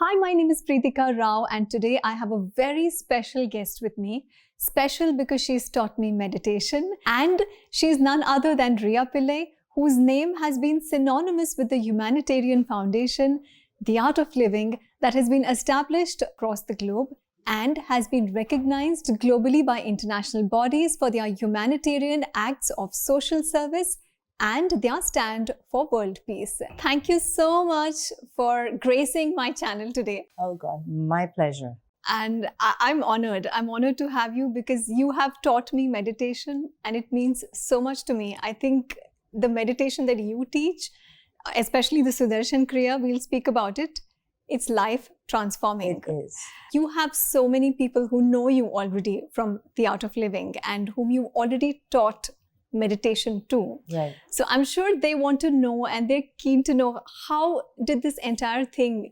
Hi, my name is Preetika Rao, and today I have a very special guest with me. Special because she's taught me meditation, and she's none other than Rhea Pillai, whose name has been synonymous with the humanitarian foundation, The Art of Living, that has been established across the globe and has been recognized globally by international bodies for their humanitarian acts of social service and their stand for world peace. Thank you so much for gracing my channel today. Oh God, my pleasure. And I'm honored. I'm honored to have you because you have taught me meditation and it means so much to me. I think the meditation that you teach, especially the Sudarshan Kriya, we'll speak about it. It's life transforming. It is. You have so many people who know you already from The Art of Living and whom you already taught meditation too. Right. So I'm sure they want to know and they're keen to know, how did this entire thing,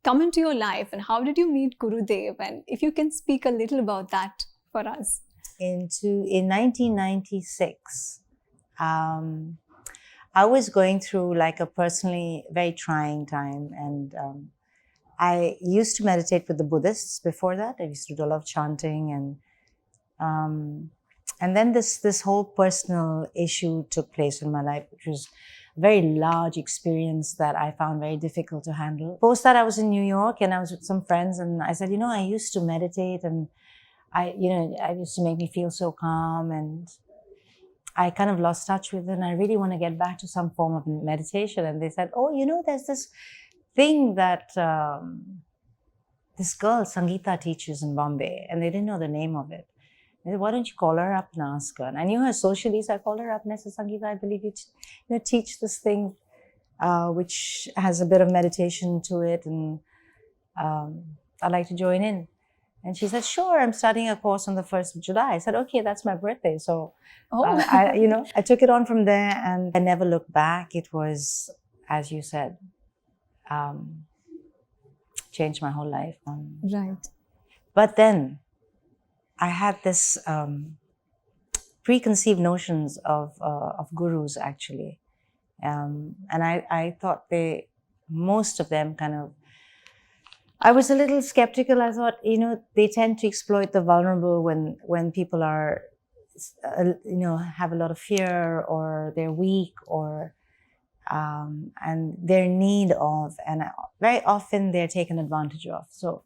come into your life, and how did you meet Gurudev? And if you can speak a little about that for us. In 1996, I was going through like a personally very trying time, and I used to meditate with the Buddhists before that. I used to do a lot of chanting, and then this whole personal issue took place in my life, which was a very large experience that I found very difficult to handle. Post that, I was in New York and I was with some friends, and I said, I used to meditate, and I used to make me feel so calm, and I kind of lost touch with it, and I really want to get back to some form of meditation. And they said, there's this thing that this girl, Sangeeta, teaches in Bombay, and they didn't know the name of it. I said, why don't you call her up and ask her? And I knew her socially, so I called her up and I said, Sangeeta, I believe you teach this thing which has a bit of meditation to it, and I'd like to join in. And she said, sure, I'm starting a course on the 1st of July. I said, okay, that's my birthday. So, I took it on from there, and I never looked back. It was, as you said, changed my whole life. Right. But then I had this preconceived notions of gurus, actually. And I thought most of them I was a little skeptical. I thought, they tend to exploit the vulnerable when people are, have a lot of fear, or they're weak, or, and they're in need of, and very often they're taken advantage of. So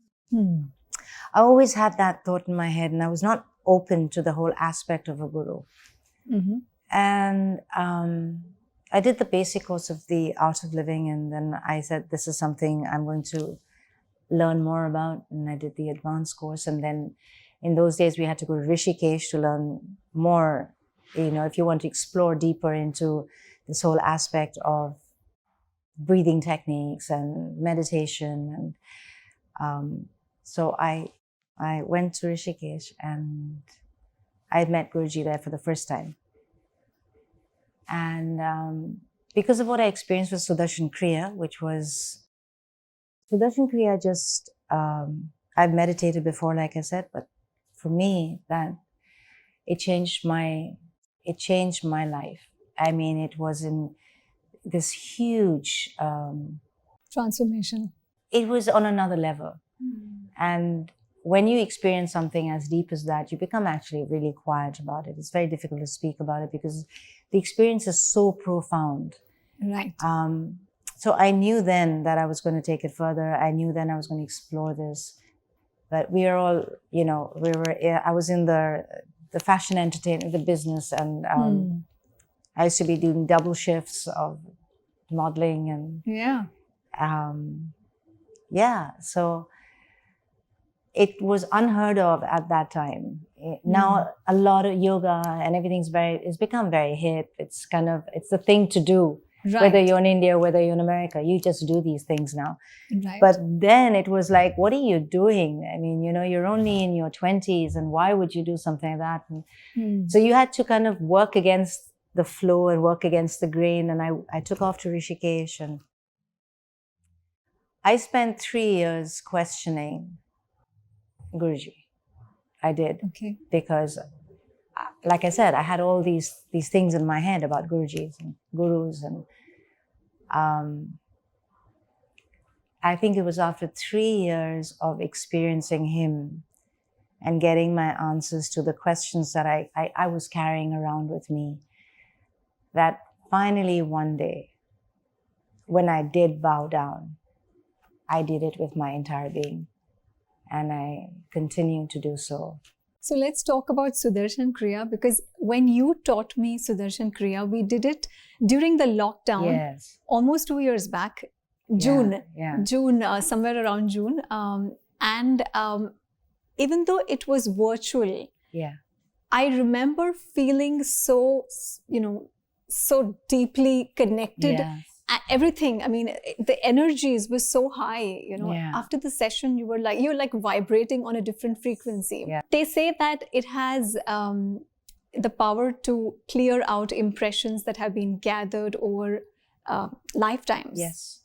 I always had that thought in my head, and I was not open to the whole aspect of a guru. Mm-hmm. And I did the basic course of The Art of Living, and then I said, this is something I'm going to learn more about, and I did the advanced course. And then in those days we had to go to Rishikesh to learn more, if you want to explore deeper into this whole aspect of breathing techniques and meditation. And so I went to Rishikesh, and I met Guruji there for the first time. And because of what I experienced with Sudarshan Kriya, which was Sudarshan Kriya, just I've meditated before, like I said, but for me, that it changed my life. I mean, it was in this huge Transformation. It was on another level. And when you experience something as deep as that, you become actually really quiet about it. It's very difficult to speak about it because the experience is so profound. Right. So I knew then that I was going to take it further. I knew then I was going to explore this. But we are all, I was in the fashion entertainment, the business, and I used to be doing double shifts of modeling and so it was unheard of at that time. Now a lot of yoga and it's become very hip. It's the thing to do. Right. Whether you're in India, whether you're in America, you just do these things now. Right. But then it was like, what are you doing? I mean, you're only in your 20s, and why would you do something like that? And so you had to kind of work against the flow and work against the grain. And I took off to Rishikesh, and I spent 3 years questioning Guruji. I did. Okay. Because, like I said, I had all these things in my head about Gurujis and gurus, and I think it was after 3 years of experiencing him and getting my answers to the questions that I was carrying around with me, that finally one day, when I did bow down, I did it with my entire being. And I continue to do so. So let's talk about Sudarshan Kriya, because when you taught me Sudarshan Kriya, we did it during the lockdown, Yes. almost 2 years back, June, Yeah. June, somewhere around June. Even though it was virtual, Yeah. I remember feeling so, so deeply connected. Yes. Everything, I mean, the energies were so high, Yeah. after the session, you're like vibrating on a different frequency. Yeah. They say that it has the power to clear out impressions that have been gathered over lifetimes. Yes.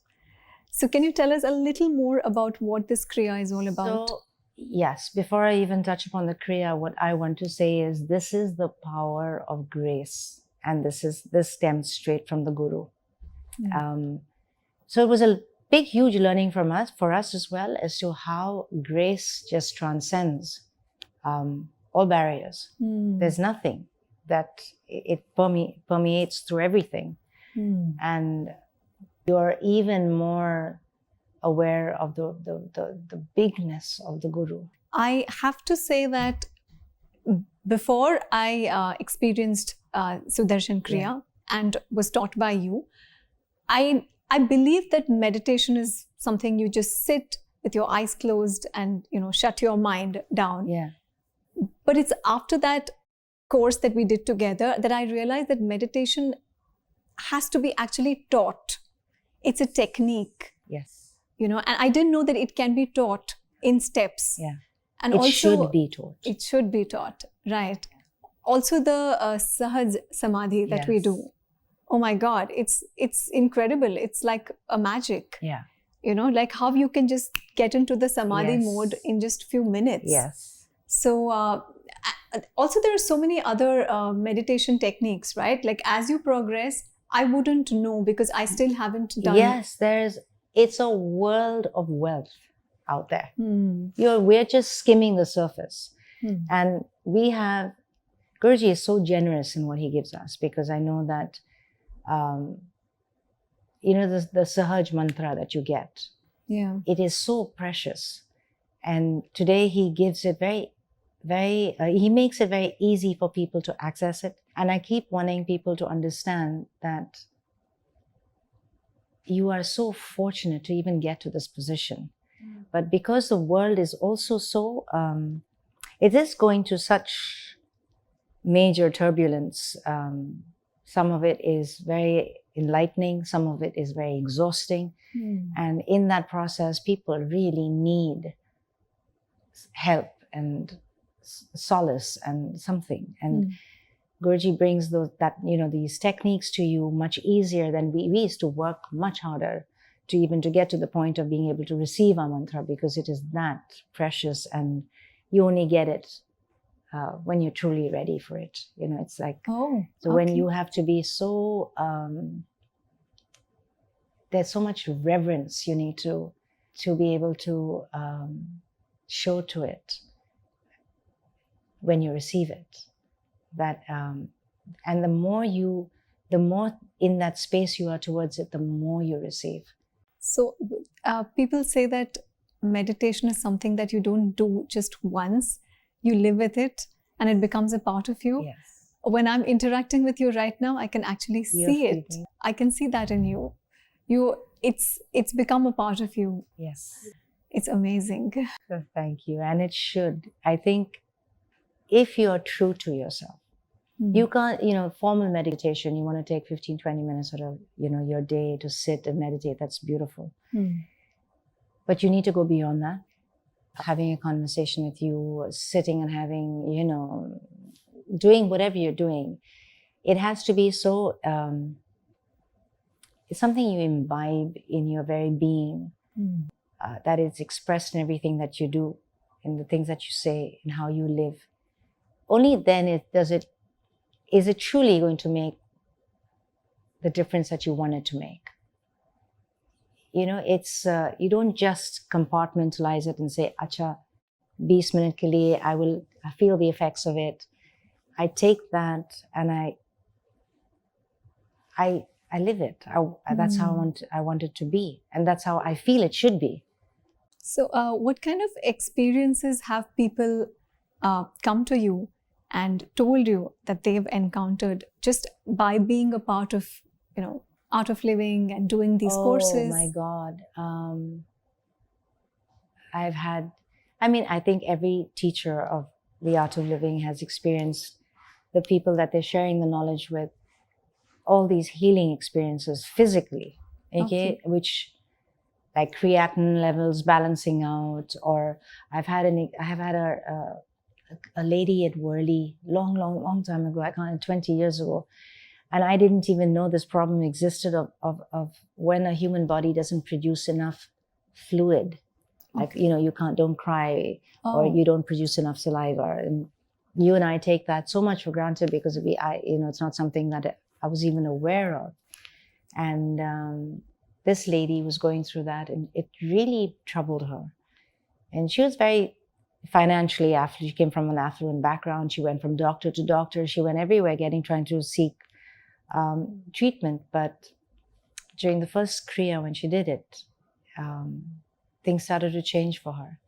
So can you tell us a little more about what this Kriya is all about? So, yes, before I even touch upon the Kriya, what I want to say is this is the power of grace. And this stems straight from the Guru. So it was a big, huge learning for us as well, as to how grace just transcends all barriers. There's nothing that it permeates through everything. And you're even more aware of the bigness of the Guru. I have to say that before I experienced Sudarshan Kriya and was taught by you, I believe that meditation is something you just sit with your eyes closed and shut your mind down. Yeah. But it's after that course that we did together that I realized that meditation has to be actually taught. It's a technique. Yes. And I didn't know that it can be taught in steps. Yeah. And it also, should be taught. It should be taught, right? Also the Sahaj Samadhi that we do. Oh my God, it's incredible. It's like a magic. Yeah. Like how you can just get into the Samadhi mode in just a few minutes. Yes. So also there are so many other meditation techniques, right? Like as you progress, I wouldn't know because I still haven't done. Yes, it's a world of wealth out there. We're just skimming the surface. And Guruji is so generous in what he gives us, because I know that the Sahaj mantra that you get, it is so precious. And today he gives it he makes it very easy for people to access it. And I keep wanting people to understand that you are so fortunate to even get to this position. But because the world is also so, it is going to such major turbulence. Some of it is very enlightening, some of it is very exhausting. And in that process, people really need help and solace and something. And Guruji brings these techniques to you much easier than we used to work much harder to get to the point of being able to receive our mantra, because it is that precious and you only get it when you're truly ready for it. It's like, when you have to be so, there's so much reverence you need to be able to show to it when you receive it. That and the more in that space you are towards it, the more you receive. So people say that meditation is something that you don't do just once. You live with it and it becomes a part of you. Yes. When I'm interacting with you right now, I can actually see it. I can see that in you. It's become a part of you. Yes. It's amazing. So thank you. And it should. I think if you're true to yourself, you can't, formal meditation, you want to take 15, 20 minutes out of, your day to sit and meditate. That's beautiful. But you need to go beyond that. Having a conversation with you, sitting and having, doing whatever you're doing, it has to be so, it's something you imbibe in your very being, that it's expressed in everything that you do, in the things that you say, in how you live. Only then is it truly going to make the difference that you want it to make. it's you don't just compartmentalize it and say, "Acha, 20 minute ke liye, I feel the effects of it." I take that and I live it. That's how I want it to be, and that's how I feel it should be. So, what kind of experiences have people come to you and told you that they've encountered just by being a part of, Art of Living and doing these courses? Oh my God. I think every teacher of the Art of Living has experienced the people that they're sharing the knowledge with, all these healing experiences physically, okay. Which, like creatinine levels balancing out, or I have had a lady at Worley long time ago, I counted 20 years ago, and I didn't even know this problem existed of when a human body doesn't produce enough fluid, like you don't cry, or you don't produce enough saliva, and you and I take that so much for granted because it's not something that I was even aware of. And this lady was going through that, and it really troubled her. And she was very financially affluent. She came from an affluent background. She went from doctor to doctor. She went everywhere trying to seek treatment. But during the first Kriya, when she did it, things started to change for her.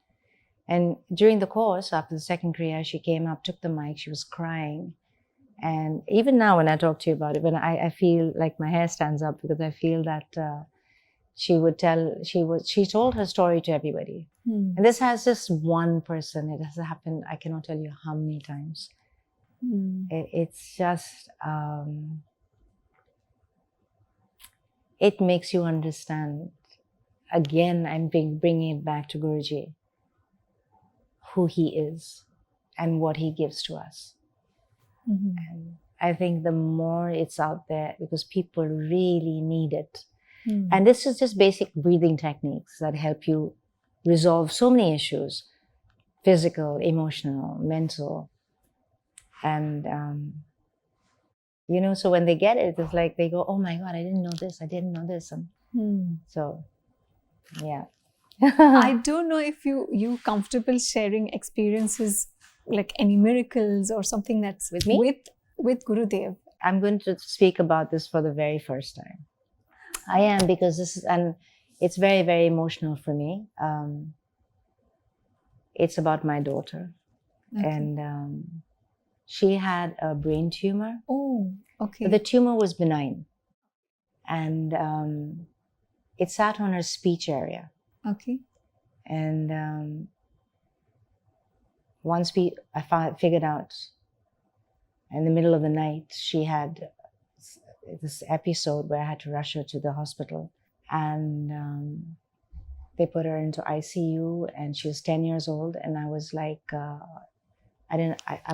And during the course, after the second Kriya, she came up, took the mic, she was crying. And even now when I talk to you about it, when I feel like my hair stands up, because I feel that she told her story to everybody. And this has just one person. It has happened, I cannot tell you how many times. It's just, it makes you understand. Again, I'm bringing it back to Guruji, who he is and what he gives to us. And I think the more it's out there, because people really need it. And this is just basic breathing techniques that help you resolve so many issues, physical, emotional, mental. And, so when they get it, it's like they go, "Oh my God, I didn't know this. I didn't know this." So, yeah. I don't know if you comfortable sharing experiences, like any miracles or something that's with me? With Gurudev. I'm going to speak about this for the very first time. I am, because it's very, very emotional for me. It's about my daughter. Okay. And she had a brain tumor. Oh, okay. But the tumor was benign. And it sat on her speech area. Okay. And once I figured out, in the middle of the night, she had this episode where I had to rush her to the hospital. And they put her into ICU, and she was 10 years old. And I was like,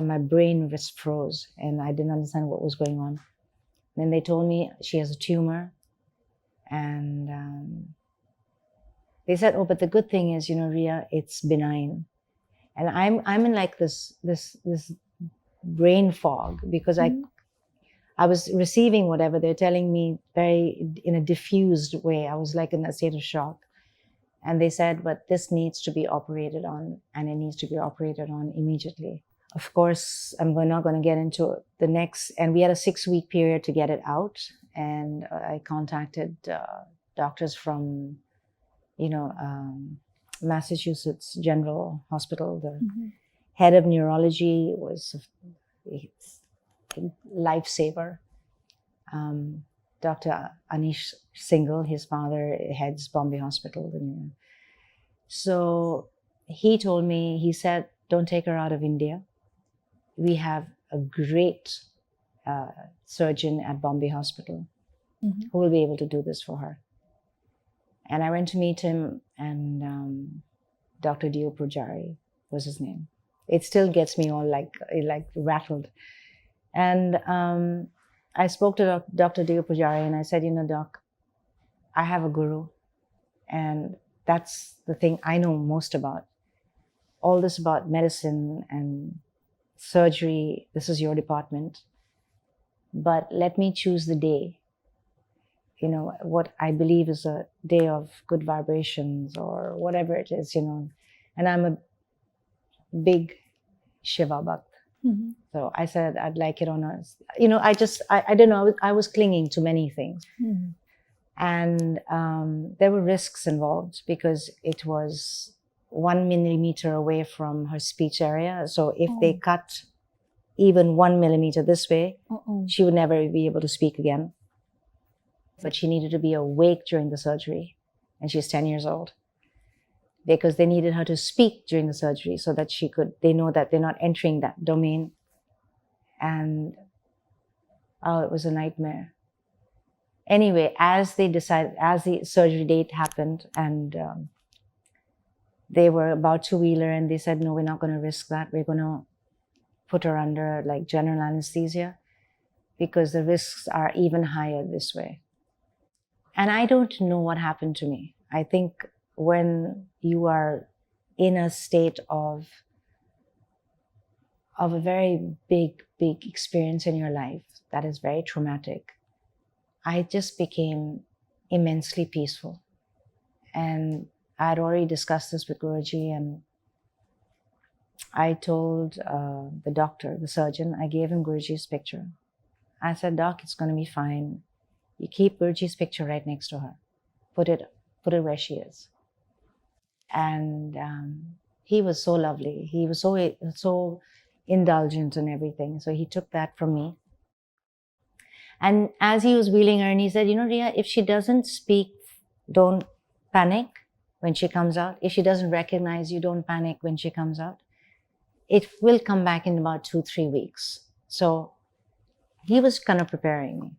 my brain just froze, and I didn't understand what was going on. Then they told me she has a tumor. And they said, "Oh, but the good thing is, Rhea, it's benign." And I'm in like this brain fog, because I was receiving whatever they're telling me in a diffused way. I was like in a state of shock. And they said, "But this needs to be operated on, and it needs to be operated on immediately." Of course, I'm not going to get into the next, and we had a 6-week period to get it out. And I contacted doctors from, Massachusetts General Hospital. The head of neurology was a lifesaver. Dr. Anish Singhal, his father heads Bombay Hospital. So he told me, he said, "Don't take her out of India. We have a great surgeon at Bombay Hospital who will be able to do this for her." And I went to meet him, and Dr. Dio Pujari was his name. It still gets me all like rattled. And I spoke to Dr. Dio Pujari, and I said, "Doc, I have a guru, and that's the thing I know most about. All this about medicine and surgery, this is your department. But let me choose the day what I believe is a day of good vibrations or whatever it is, and I'm a big Shiva Bhakt. Mm-hmm. So I said I'd like it on a, I don't know, I was clinging to many things. Mm-hmm. And there were risks involved because it was 1 millimeter away from her speech area. So if they cut even 1 millimeter this way, she would never be able to speak again. But she needed to be awake during the surgery, and she's 10 years old, because they needed her to speak during the surgery so that they know that they're not entering that domain. And it was a nightmare. Anyway, as the surgery date happened, and they were about to wheel her, and they said, no, we're not going to risk that. We're going to put her under like general anesthesia because the risks are even higher this way. And I don't know what happened to me. I think when you are in a state of a very big experience in your life that is very traumatic, I just became immensely peaceful. And I had already discussed this with Guruji, and I told the doctor, the surgeon, I gave him Guruji's picture. I said, Doc, it's going to be fine. You keep Guruji's picture right next to her. Put it where she is. And he was so lovely. He was so indulgent and everything. So he took that from me. And as he was wheeling her, and he said, Rhea, if she doesn't speak, don't panic when she comes out. If she doesn't recognize you, don't panic when she comes out. It will come back in about 2-3 weeks. So he was kind of preparing me.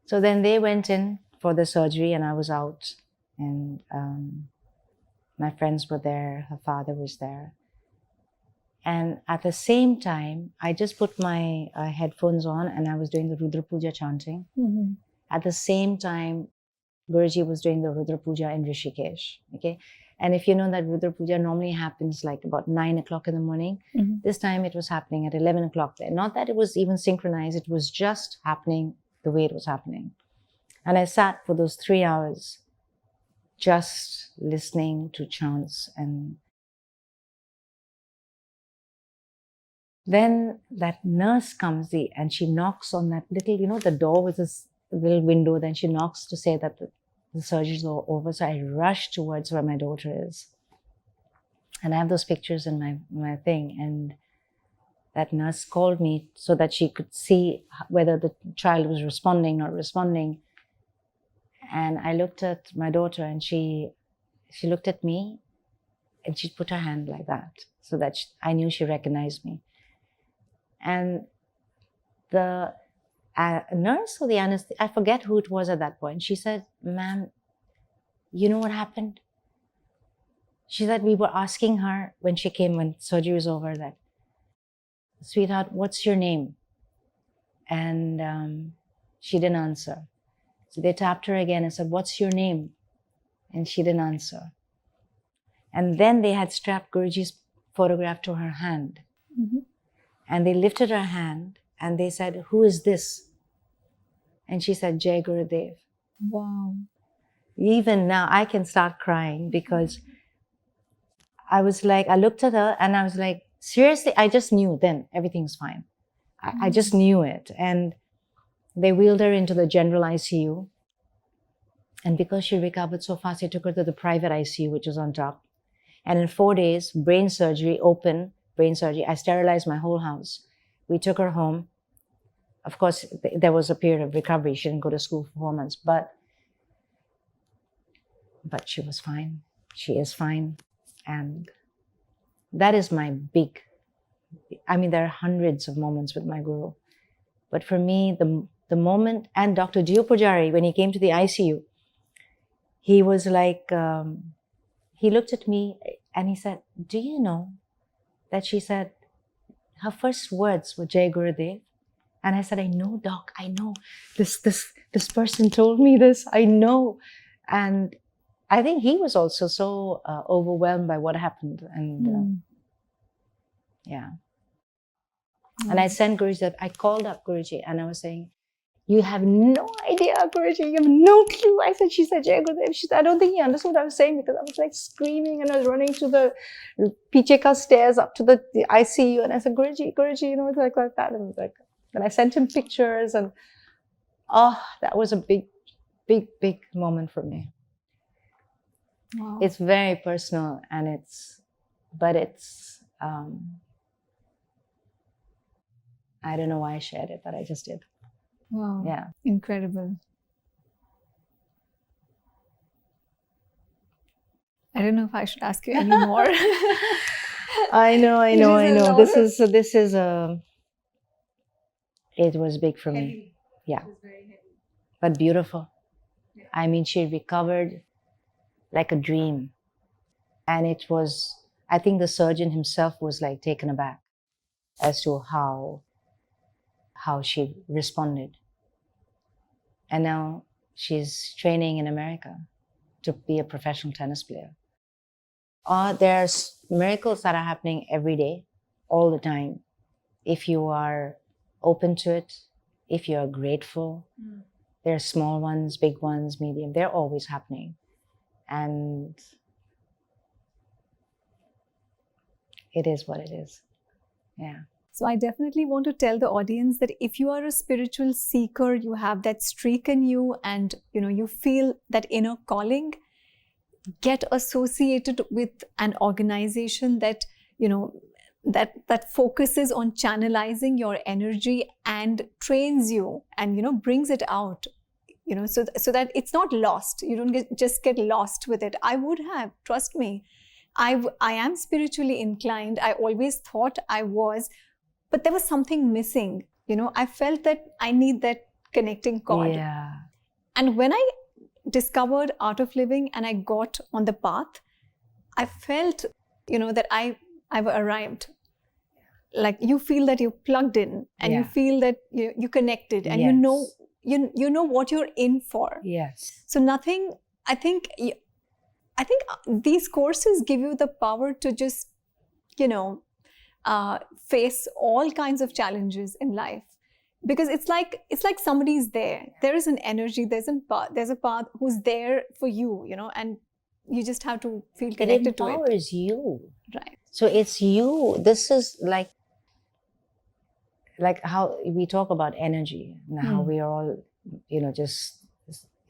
So then they went in for the surgery, and I was out, and my friends were there, her father was there. And at the same time, I just put my headphones on, and I was doing the Rudra Puja chanting. Mm-hmm. At the same time, Guruji was doing the Rudra Puja in Rishikesh. Okay, and if you know that Rudra Puja normally happens like about 9 o'clock in the morning, mm-hmm. This time it was happening at 11 o'clock there. Not that it was even synchronized, it was just happening the way it was happening. And I sat for those 3 hours just listening to chants. And then that nurse comes and she knocks on that little, the door with this little window. Then she knocks to say that the surgery is over. So I rush towards where my daughter is. And I have those pictures in my thing. And that nurse called me so that she could see whether the child was responding, not responding. And I looked at my daughter, and she looked at me, and she put her hand like that so that I knew she recognized me. And the nurse or the anesthesia, I forget who it was at that point, she said, ma'am, you know what happened? She said, we were asking her when she came, when surgery was over, that, sweetheart, what's your name? And she didn't answer. So they tapped her again and said, what's your name? And she didn't answer. And then they had strapped Guruji's photograph to her hand. Mm-hmm. And they lifted her hand and they said, who is this? And she said, Jai Gurudev. Wow. Even now I can start crying because I was like, I looked at her and I was like, seriously, I just knew then everything's fine. I just knew it. And they wheeled her into the general ICU. And because she recovered so fast, they took her to the private ICU, which was on top. And in 4 days, brain surgery, open brain surgery. I sterilized my whole house. We took her home. Of course, there was a period of recovery. She didn't go to school for 4 months, but she was fine. She is fine. And that is my big, there are hundreds of moments with my Guru. But for me, the moment, and Dr. Gio Pujari, when he came to the ICU, he was like, he looked at me and he said, do you know that she said, her first words were Jai Gurudev? And I said, I know, Doc, I know. This person told me this, I know. And I think he was also so overwhelmed by what happened. And yeah. And I sent Guruji, I called up Guruji and I was saying, You have no idea, Guruji. You have no clue. She said, Jai Gurudev. She said, I don't think he understood what I was saying because I was like screaming and I was running to the Picheka stairs up to the ICU. And I said, Guruji, it's like that. And it was like, and I sent him pictures and, that was a big moment for me. Wow. It's very personal and I don't know why I shared it, but I just did. Wow. Yeah. Incredible. I don't know if I should ask you any more. I know. It was big for me. Heavy. Yeah. It was very heavy. But beautiful. Yeah. I mean, she recovered like a dream. And it was, I think the surgeon himself was like taken aback as to how she responded. And now she's training in America to be a professional tennis player. There's miracles that are happening every day, all the time. If you are open to it, if you're grateful, there are small ones, big ones, medium, they're always happening. And it is what it is. Yeah. So I definitely want to tell the audience that if you are a spiritual seeker, you have that streak in you and you feel that inner calling, get associated with an organization that that focuses on channelizing your energy and trains you and brings it out, so that it's not lost. You don't just get lost with it. I would have, trust me. I am spiritually inclined. I always thought I was, but there was something missing. I felt that I need that connecting cord. Yeah. And when I discovered Art of Living and I got on the path, I felt, that I've arrived. Like you feel that you're plugged in and you feel that you connected and Yes. you know what you're in for. Yes. So nothing, I think these courses give you the power to just, face all kinds of challenges in life, because it's like somebody's there. There is an energy. There's a path who's there for you, and you just have to feel connected to it. It empowers you. Right. So it's you. This is like how we talk about energy and how we are all, just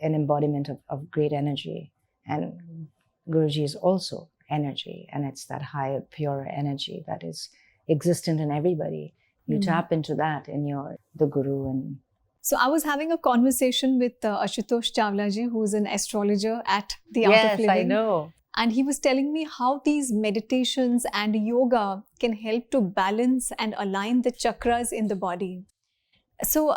an embodiment of great energy. And Guruji is also energy, and it's that higher, purer energy that is existent in everybody. You tap into that in the Guru. And so I was having a conversation with Ashutosh Chawla ji, who's an astrologer at the Art of Living. Yes, I know. And he was telling me how these meditations and yoga can help to balance and align the chakras in the body. So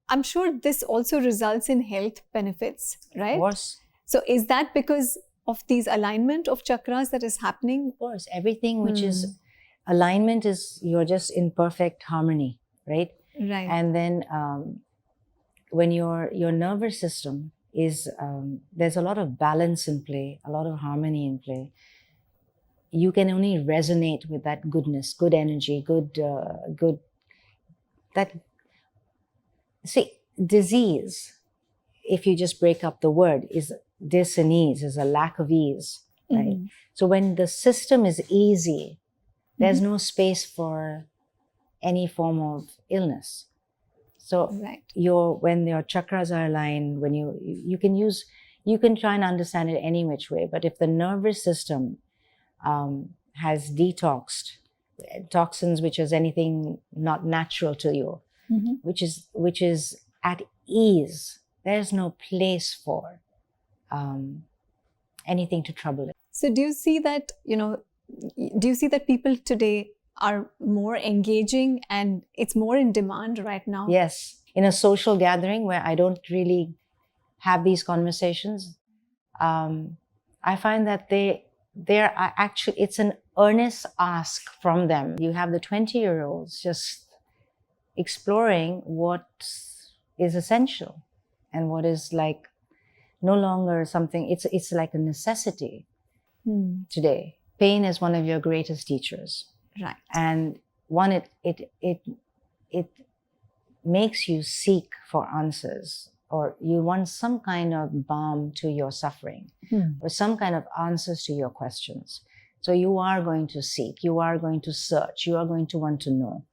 I'm sure this also results in health benefits, right? Of course. So is that because of these alignment of chakras that is happening? Of course. Everything which is alignment is, you're just in perfect harmony, right? Right. And then when your nervous system is, there's a lot of balance in play, a lot of harmony in play. You can only resonate with that goodness, good energy, disease, if you just break up the word, is dis-ease, is a lack of ease, right? So when the system is easy, there's no space for any form of illness. So when your chakras are aligned, when you can try and understand it any which way, but if the nervous system has detoxed toxins, which is anything not natural to you, which is at ease, there's no place for anything to trouble it. So do you see that people today are more engaging and it's more in demand right now? Yes. In a social gathering where I don't really have these conversations, I find that they're actually, it's an earnest ask from them. You have the 20-year-olds just exploring what is essential and what is like no longer something, it's like a necessity today. Pain is one of your greatest teachers. Right. And one, it makes you seek for answers, or you want some kind of balm to your suffering, or some kind of answers to your questions. So you are going to seek, you are going to search, you are going to want to know.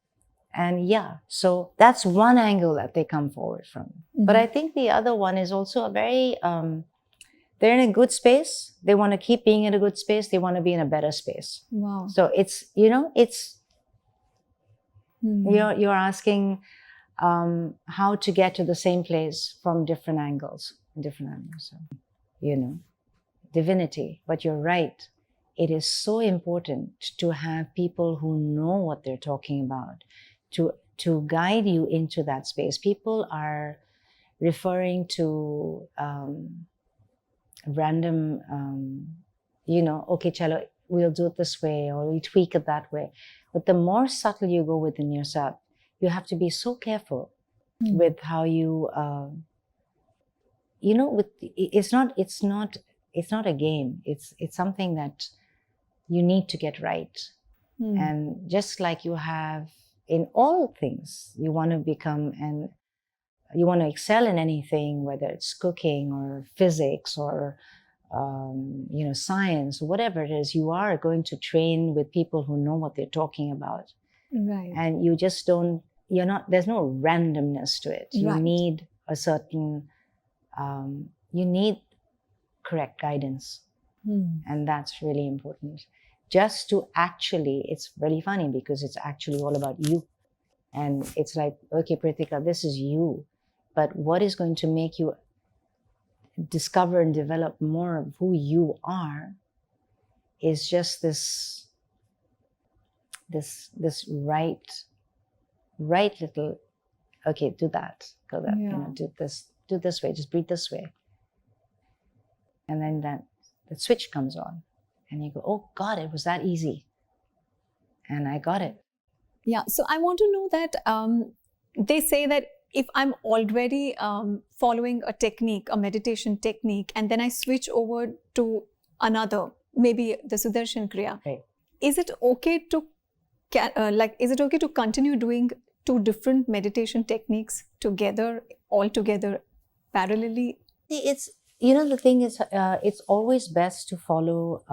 And yeah, so that's one angle that they come forward from. But I think the other one is also a very, they're in a good space. They want to keep being in a good space. They want to be in a better space. Wow. So it's, you're asking how to get to the same place from different angles. So, divinity. But you're right. It is so important to have people who know what they're talking about, to guide you into that space. People are referring to random, okay, chalo, we'll do it this way, or we tweak it that way. But the more subtle you go within yourself, you have to be so careful with how you, it's not a game. It's something that you need to get right. And just like you have in all things, you want to become you want to excel in anything, whether it's cooking or physics or science, whatever it is, you are going to train with people who know what they're talking about. Right. And you just there's no randomness to it. You need a certain, you need correct guidance. And that's really important. Just to actually, it's really funny because it's actually all about you. And it's like, okay, Preetika, this is you. But what is going to make you discover and develop more of who you are is just this right little, okay, do that, go that, do this way, just breathe this way. And then that switch comes on. And you go, oh God, it was that easy. And I got it. Yeah. So I want to know that they say that if I'm already following a technique, a meditation technique, and then I switch over to another, maybe the Sudarshan Kriya, right. Is it okay to continue doing two different meditation techniques all together, parallelly? It's, the thing is, it's always best to follow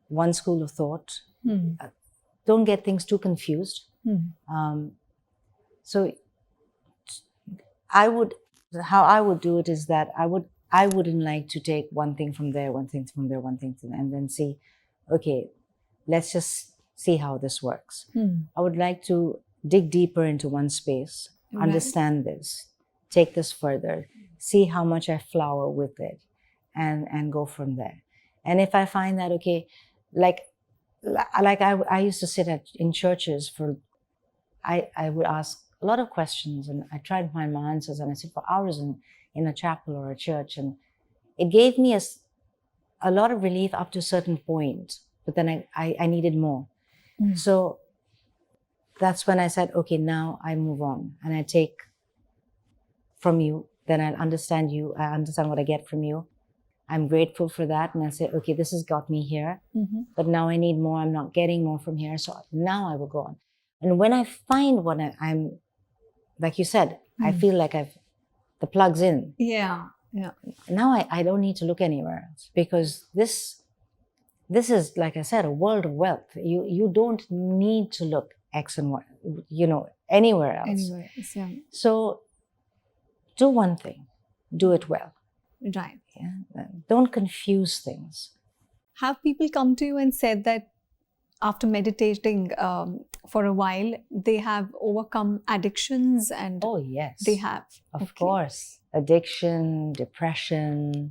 one school of thought. Don't get things too confused. So how I would do it is that I wouldn't like to take one thing from there, one thing from there, one thing from there, and then see, okay, let's just see how this works. I would like to dig deeper into one space, understand this, take this further, see how much I flower with it, and go from there. And if I find that, okay, like I used to sit in churches I would ask a lot of questions, and I tried to find my answers, and I sit for hours in a chapel or a church, and it gave me a lot of relief up to a certain point, but then I needed more. So that's when I said, okay, now I move on, and I take from you, then I understand you, I understand what I get from you. I'm grateful for that, and I say, okay, this has got me here, but now I need more, I'm not getting more from here, so now I will go on. And when I find what I'm, like you said, I feel like the plug's in. Yeah. Now I don't need to look anywhere else, because this is, like I said, a world of wealth. You don't need to look X and Y, anywhere else. Yeah. So do one thing, do it well. Right. Yeah. Don't confuse things. Have people come to you and said that after meditating for a while, they have overcome addictions? And oh yes, they have. Of course, addiction, depression,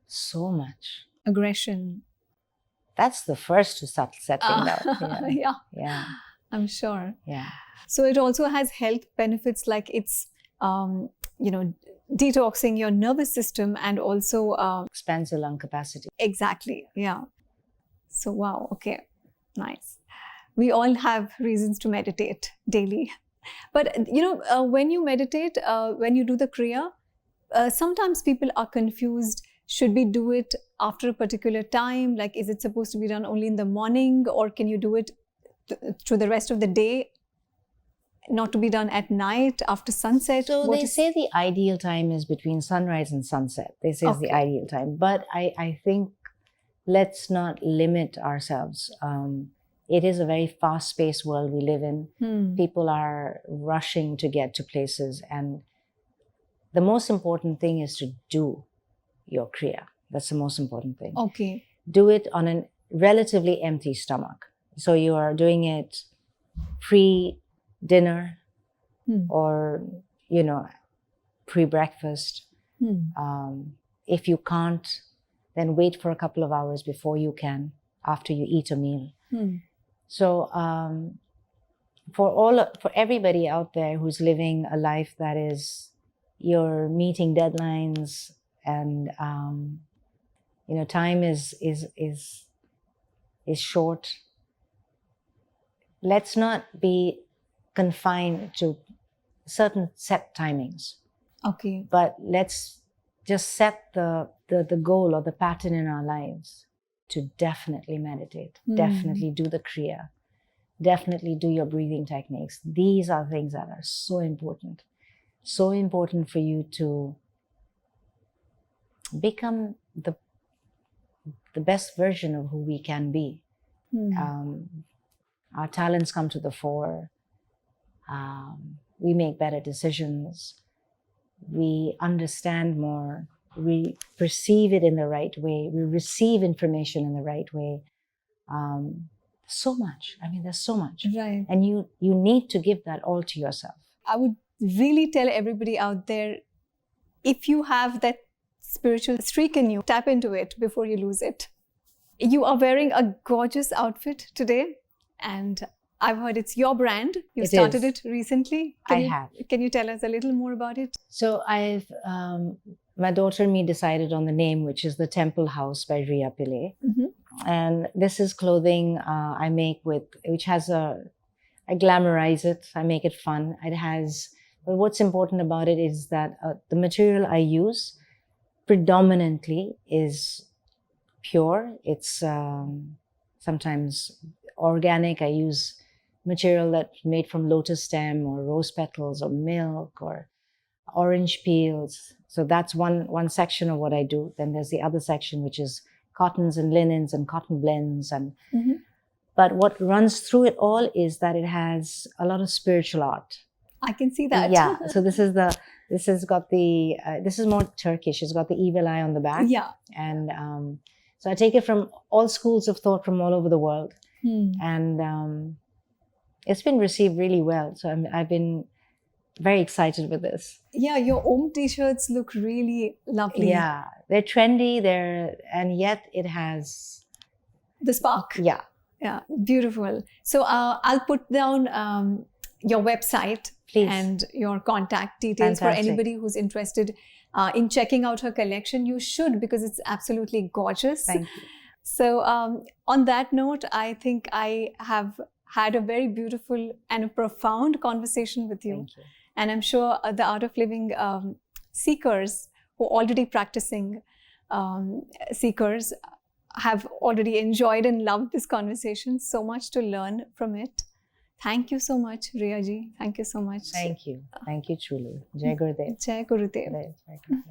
so much aggression. That's the first to start settling down. Yeah, I'm sure. Yeah. So it also has health benefits, like it's detoxing your nervous system, and also expands your lung capacity. Exactly. Yeah. So wow. Okay. Nice. We all have reasons to meditate daily. But when you meditate, when you do the Kriya, sometimes people are confused. Should we do it after a particular time? Like, is it supposed to be done only in the morning, or can you do it through the rest of the day? not to be done at night after sunset? So What they is- say the ideal time is between sunrise and sunset. They say it's the Okay. ideal time. But I think let's not limit ourselves. It is a very fast-paced world we live in. People are rushing to get to places. And the most important thing is to do your Kriya. That's the most important thing. Okay. Do it on a relatively empty stomach. So you are doing it pre-dinner or, pre-breakfast. If you can't, then wait for a couple of hours before you can, after you eat a meal. So for everybody out there who's living a life that is, you're meeting deadlines and time is short. Let's not be confined to certain set timings. Okay. But let's just set the goal or the pattern in our lives to definitely meditate, definitely do the Kriya, definitely do your breathing techniques. These are things that are so important for you to become the best version of who we can be. Our talents come to the fore. We make better decisions. We understand more. We perceive it in the right way. We receive information in the right way. So much. I mean, there's so much. Right. And you need to give that all to yourself. I would really tell everybody out there, if you have that spiritual streak in you, tap into it before you lose it. You are wearing a gorgeous outfit today, and I've heard it's your brand. You started it recently. have. Can you tell us a little more about it? So my daughter and me decided on the name, which is the Temple House by Rhea Pillai. And this is clothing I make which has I glamorize it. I make it fun. But what's important about it is that the material I use predominantly is pure. It's sometimes organic. I use material that's made from lotus stem or rose petals or milk or orange peels. So that's one section of what I do. Then there's the other section, which is cottons and linens and cotton blends. But what runs through it all is that it has a lot of spiritual art. I can see that. Yeah. So this is more Turkish. It's got the evil eye on the back. Yeah. And so I take it from all schools of thought from all over the world. And it's been received really well. So I've been very excited with this. Yeah, your Om t-shirts look really lovely. Yeah, they're trendy, and yet it has the spark. Yeah. Yeah, beautiful. So I'll put down your website. Please. And your contact details. Fantastic. For anybody who's interested in checking out her collection. You should, because it's absolutely gorgeous. Thank you. So on that note, I think I have had a very beautiful and a profound conversation with you. Thank you. And I'm sure the Art of Living seekers who are already practicing seekers have already enjoyed and loved this conversation. So much to learn from it. Thank you so much, Rhea ji. Thank you so much. Thank you. Thank you truly. Jai Gurudev. Jai Gurudev. Jai Gurudev.